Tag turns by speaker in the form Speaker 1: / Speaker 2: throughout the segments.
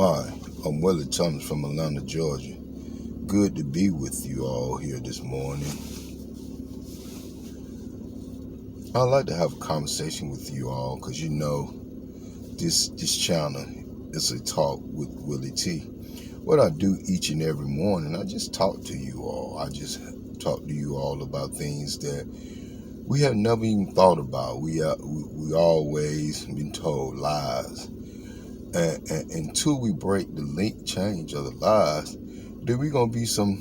Speaker 1: Hi, I'm Willie Thomas from Atlanta, Georgia. Good to be with you all here this morning. I'd like to have a conversation with you all because this channel is a talk with Willie T. What I do each and every morning, I just talk to you all. I just talk to you all about things that we have never even thought about. We always been told lies. And until we break the link change of the lies, then we're going to be some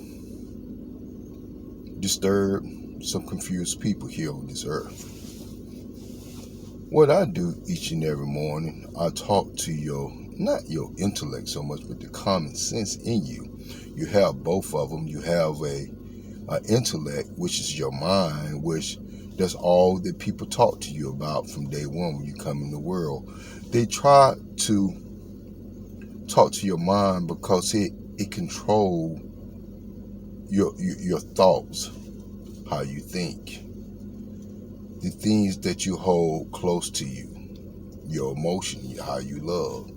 Speaker 1: disturbed, some confused people here on this earth. What I do each and every morning, I talk to not your intellect so much, but the common sense in you. You have both of them. You have a intellect, which is your mind, which that's all that people talk to you about from day one when you come in the world. They try to talk to your mind because it controls your thoughts, how you think, the things that you hold close to you, your emotion, how you love.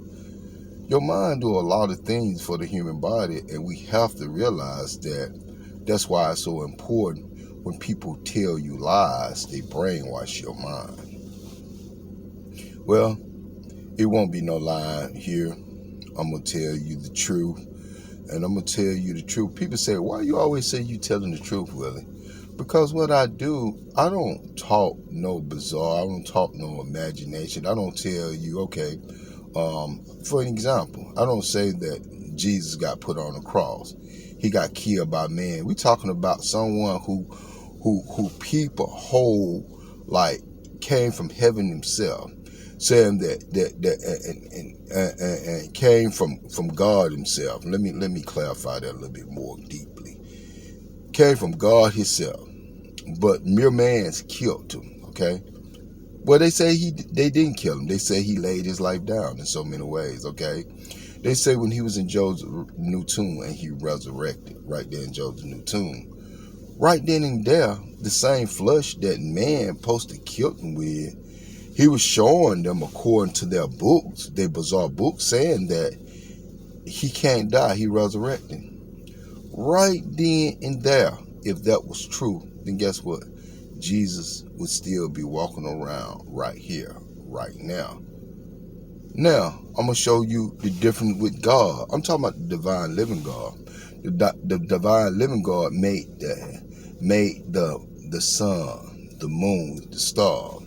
Speaker 1: Your mind do a lot of things for the human body, and we have to realize that. That's why it's so important when people tell you lies, they brainwash your mind. Well, it won't be no lie here. I'm going to tell you the truth, and I'm going to tell you the truth. People say, why you always say you telling the truth, Willie? Because what I do, I don't talk no bizarre, I don't talk no imagination. I don't tell you, okay, for an example, I don't say that Jesus got put on a cross. He got killed by man. We talking about someone who people hold like came from heaven himself, saying that and came from God himself. Let me clarify that a little bit more deeply. Came from God himself, but mere man's killed him. Okay. Well, they say they didn't kill him. They say he laid his life down in so many ways. Okay. They say when he was in Joseph's new tomb and he resurrected right there in Joseph's new tomb. Right then and there, the same flesh that man supposed to kill him with, he was showing them according to their books, their bizarre books, saying that he can't die, he resurrected. Right then and there, if that was true, then guess what? Jesus would still be walking around right here, right now. Now, I'm going to show you the difference with God. I'm talking about the divine living God. The divine living God made the sun, the moon, the star.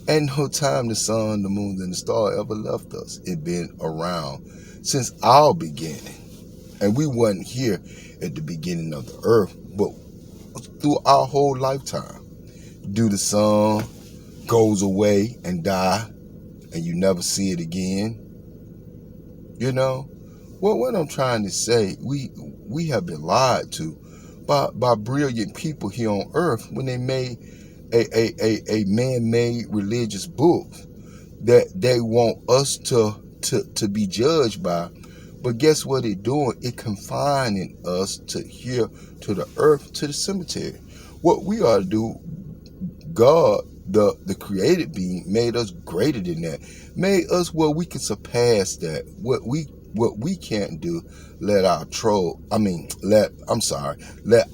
Speaker 1: And no time the sun, the moon, and the star ever left us. It been around since our beginning. And we wasn't here at the beginning of the earth, but through our whole lifetime. Do the sun goes away and die, and you never see it again. You know? Well, what I'm trying to say, we have been lied to by brilliant people here on earth when they made a man-made religious book that they want us to be judged by. But guess what it's doing? It confining us to here, to the earth, to the cemetery. What we ought to do, God, the created being, made us greater than that. Made us where we can surpass that. What we can't do, let our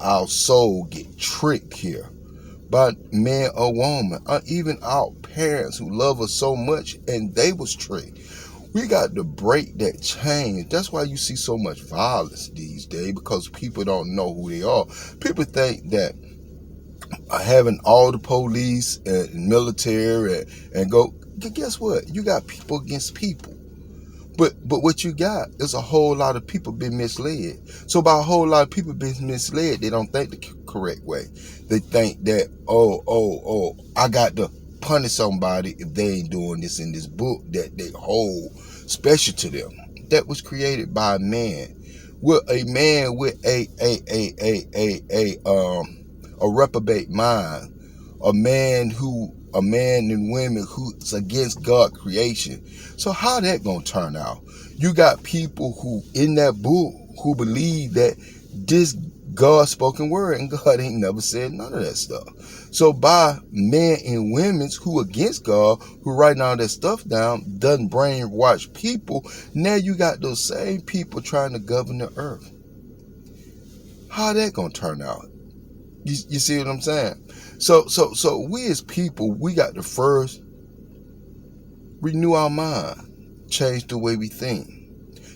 Speaker 1: our soul get tricked here by man or woman, or even our parents who love us so much and they was tricked. We got to break that chain. That's why you see so much violence these days, because people don't know who they are. People think that having all the police and military and go, guess what? You got people against people. But what you got is a whole lot of people been misled. So by a whole lot of people being misled, they don't think the correct way. They think that, I got to punish somebody if they ain't doing this in this book that they hold special to them. That was created by a man. With a man with a reprobate mind. A man and women who's against God creation. So how that gonna turn out? You got people who in that book who believe that God's spoken word, and God ain't never said none of that stuff. So by men and women who against God, who writing all that stuff down, done brainwash people, now you got those same people trying to govern the earth. How that gonna turn out? You see what I'm saying? So we as people, we got to first renew our mind, change the way we think.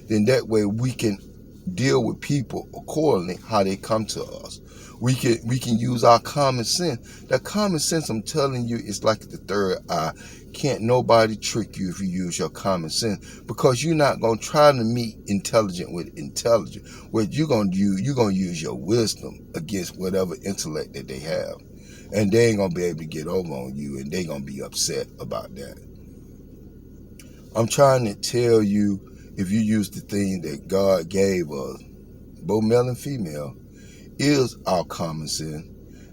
Speaker 1: Then that way we can deal with people accordingly how they come to us. We can use our common sense. That common sense, I'm telling you, is like the third eye. Can't nobody trick you if you use your common sense, because you're not gonna try to meet intelligent with intelligent. What you're gonna use your wisdom against whatever intellect that they have, and they ain't gonna be able to get over on you, and they gonna be upset about that. I'm trying to tell you, if you use the thing that God gave us, both male and female, is our common sense.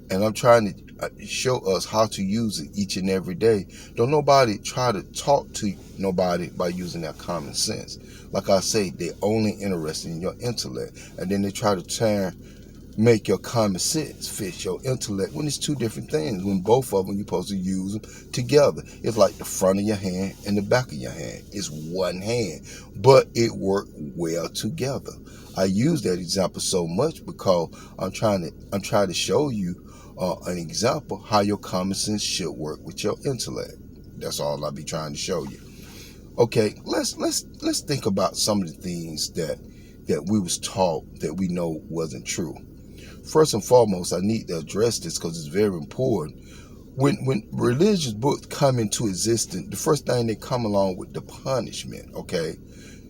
Speaker 1: And I'm trying to show us how to use it each and every day. Don't nobody try to talk to nobody by using their common sense. Like I say, they're only interested in your intellect. And then they try to make your common sense fit your intellect, when it's two different things, when both of them you're supposed to use them together. It's like the front of your hand and the back of your hand. It's one hand, but it worked well together. I use that example so much because I'm trying to show you an example how your common sense should work with your intellect. That's all I'll be trying to show you. Okay, let's think about some of the things that we was taught that we know wasn't true. First and foremost, I need to address this because it's very important. When religious books come into existence, the first thing they come along with the punishment. Okay,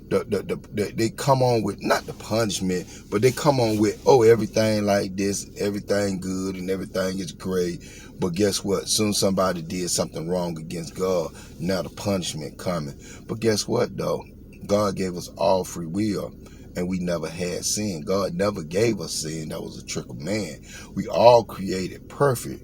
Speaker 1: they come on with not the punishment, but they come on with, oh, everything like this, everything good and everything is great. But guess what? Soon somebody did something wrong against God, now the punishment coming. But guess what though? God gave us all free will. And we never had sin. God never gave us sin. That was a trick of man. We all created perfect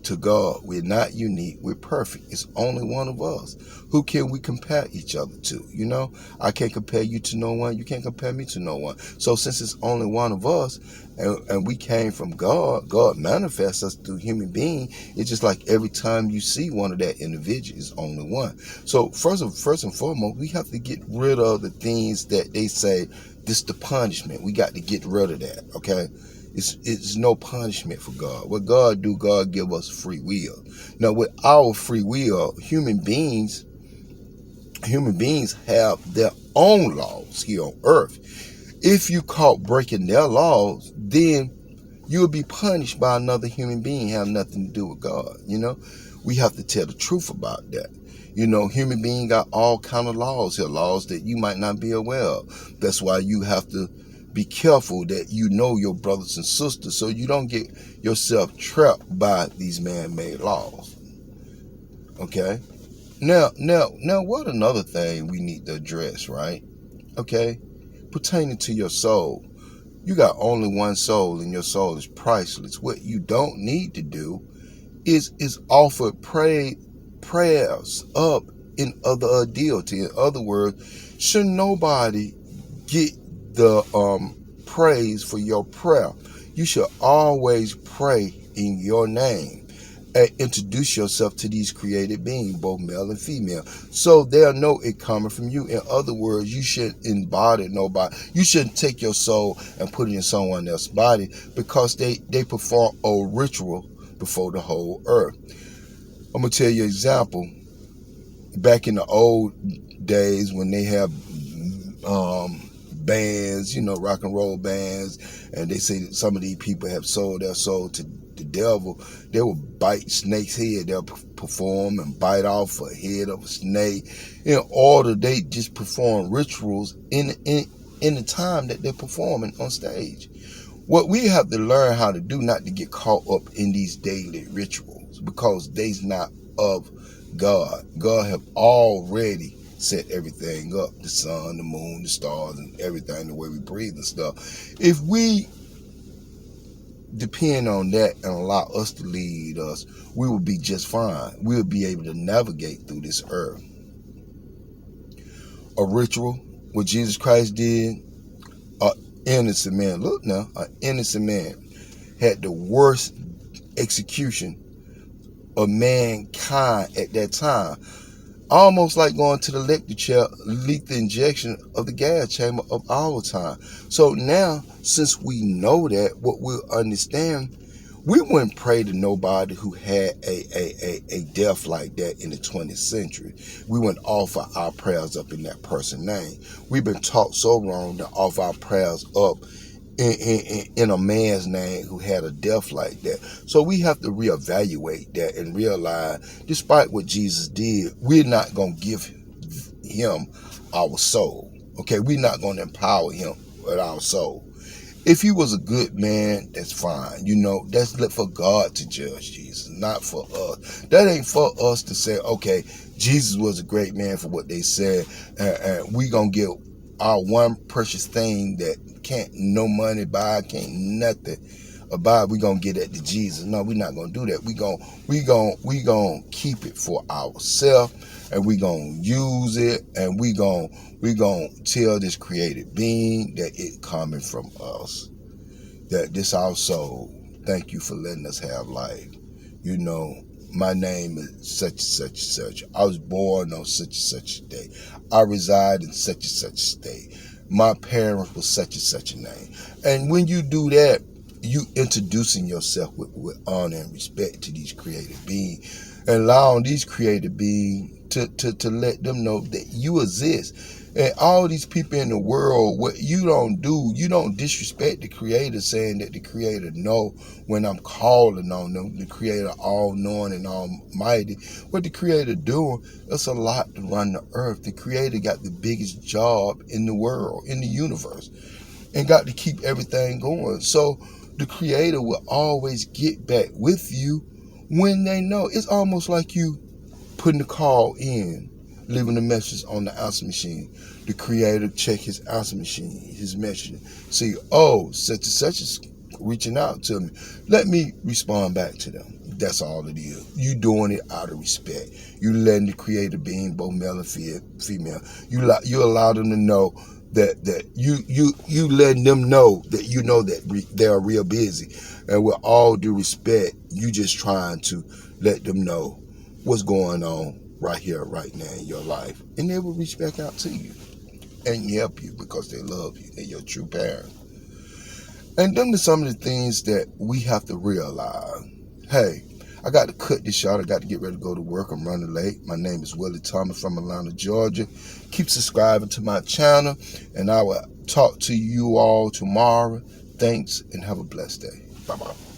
Speaker 1: to God. We're not unique. We're perfect. It's only one of us. Who can we compare each other to? You know, I can't compare you to no one. You can't compare me to no one. So since it's only one of us, and we came from God, God manifests us through human being. It's just like every time you see one of that individual, it's only one. So first and foremost, we have to get rid of the things that they say, this is the punishment. We got to get rid of that, okay? It's no punishment for God. What God do, God give us free will. Now, with our free will, human beings have their own laws here on earth. If you caught breaking their laws, then you'll be punished by another human being, have nothing to do with God. You know, we have to tell the truth about that. You know, human beings got all kind of laws here, laws that you might not be aware of. That's why you have to be careful that you know your brothers and sisters, so you don't get yourself trapped by these man-made laws. Okay? Now, what another thing we need to address, right? Okay? Pertaining to your soul. You got only one soul, and your soul is priceless. What you don't need to do is offer prayers up in other deity. In other words, should nobody get the praise for your prayer. You should always pray in your name and introduce yourself to these created beings, both male and female, so they'll know it coming from you. In other words, you shouldn't embody nobody. You shouldn't take your soul and put it in someone else's body, because they perform a ritual before the whole earth. I'm gonna tell you an example. Back in the old days when they have bands, you know, rock and roll bands, and they say that some of these people have sold their soul to the devil. They will bite snakes' head. They'll perform and bite off a head of a snake in order. They just perform rituals in the time that they're performing on stage. What we have to learn how to do, not to get caught up in these daily rituals, because they's not of God. God have already set everything up, the sun, the moon, the stars, and everything, the way we breathe and stuff. If we depend on that and allow us to lead us, we will be just fine. We'll be able to navigate through this earth. A ritual, what Jesus Christ did, innocent man. Look now, an innocent man had the worst execution of mankind at that time. Almost like going to the electric chair, lethal injection of the gas chamber of our time. So now, since we know that, what we'll understand, we wouldn't pray to nobody who had a death like that in the 20th century. We wouldn't offer our prayers up in that person's name. We've been taught so wrong to offer our prayers up in a man's name who had a death like that. So we have to reevaluate that and realize, despite what Jesus did, we're not going to give him our soul. Okay, we're not going to empower him with our soul. If he was a good man, that's fine. You know, that's for God to judge Jesus, not for us. That ain't for us to say, okay, Jesus was a great man for what they said, and we going to get our one precious thing that can't no money buy, can't nothing about, we going to get that to Jesus. No, we're not going to do that. We going to keep it for ourselves, and we going to use it, and we going to tell this created being that it coming from us, that this our soul. Thank you for letting us have life. You know, my name is such and such and such. I was born on such and such a day. I reside in such and such a state. My parents were such and such a name. And when you do that, you introducing yourself with honor and respect to these created beings, and allowing these created beings to let them know that you exist. And all these people in the world, what you don't do, you don't disrespect the Creator, saying that the Creator know when I'm calling on them, the Creator all-knowing and almighty. What the Creator doing, it's a lot to run the earth. The Creator got the biggest job in the world, in the universe, and got to keep everything going. So the Creator will always get back with you when they know. It's almost like you putting the call in, leaving a message on the answer machine. The Creator check his answer machine, his message. See, oh, such and such is reaching out to me. Let me respond back to them. That's all it is. You doing it out of respect. You letting the Creator being, both male and female. You allow them to know that you letting them know that you know that they are real busy. And with all due respect, you just trying to let them know what's going on right here, right now in your life. And they will reach back out to you and help you because they love you. They're your true parent. And them are some of the things that we have to realize. Hey, I got to cut this short. I got to get ready to go to work. I'm running late. My name is Willie Thomas from Atlanta, Georgia. Keep subscribing to my channel, and I will talk to you all tomorrow. Thanks, and have a blessed day. Bye-bye.